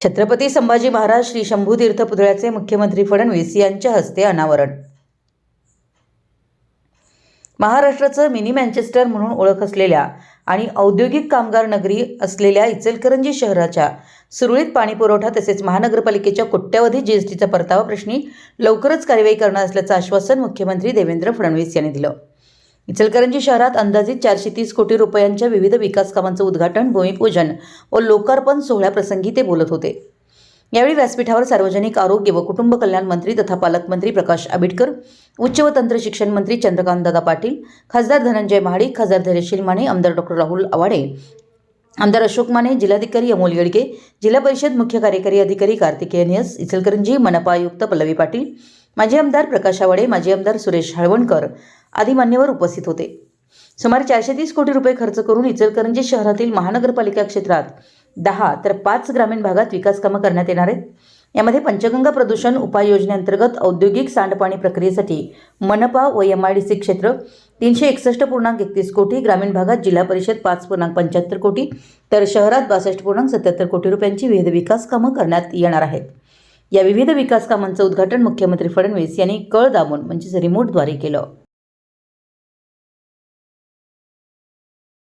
छत्रपती संभाजी महाराज श्री शंभूतीर्थ पुतळ्याचे मुख्यमंत्री फडणवीस यांच्या हस्ते अनावरण। महाराष्ट्राचं मिनी मँचेस्टर म्हणून ओळख असलेल्या आणि औद्योगिक कामगार नगरी असलेल्या इचलकरंजी शहराच्या सुरळीत पाणीपुरवठा तसेच महानगरपालिकेच्या कोट्यवधी जीएसटीचा परतावा प्रश्नी लवकरच कार्यवाही करणार असल्याचं आश्वासन मुख्यमंत्री देवेंद्र फडणवीस यांनी दिलं। इचलकरंजी शहरात अंदाजित 430 कोटी रुपयांच्या विविध विकास कामांचं उद्घाटन, भूमिपूजन व लोकार्पण सोहळ्याप्रसंगी ते बोलत होते। यावेळी व्यासपीठावर सार्वजनिक आरोग्य व कुटुंब कल्याण मंत्री तथा पालकमंत्री प्रकाश आंबेडकर, उच्च व तंत्र शिक्षण मंत्री चंद्रकांतदादा पाटील, खासदार धनंजय महाडिक, खासदार धैर्यशील माने, आमदार डॉ. राहुल आवाडे, आमदार अशोक माने, जिल्हाधिकारी अमोल येडगे, जिल्हा परिषद मुख्य कार्यकारी अधिकारी कार्तिकेयन एस, इचलकरंजी मनपा आयुक्त पल्लवी पाटील, माजी आमदार प्रकाश आवाडे, माजी आमदार सुरेश हळवणकर आदी मान्यवर उपस्थित होते। सुमारे 430 कोटी रुपये खर्च करून इचलकरंजी शहरातील महानगरपालिका क्षेत्रात 10 तर 5 ग्रामीण भागात विकास कामं करण्यात येणार आहेत। यामध्ये पंचगंगा प्रदूषण उपाययोजनेअंतर्गत औद्योगिक सांडपाणी प्रक्रियेसाठी मनपा व MIDC क्षेत्र 361.31 कोटी, ग्रामीण भागात जिल्हा परिषद 5.75 कोटी तर शहरात 62.77 कोटी रुपयांची विविध विकास कामं करण्यात येणार आहेत। या विविध विकास कामांचं उद्घाटन मुख्यमंत्री फडणवीस यांनी कळ दाबून म्हणजेच रिमोटद्वारे केलं।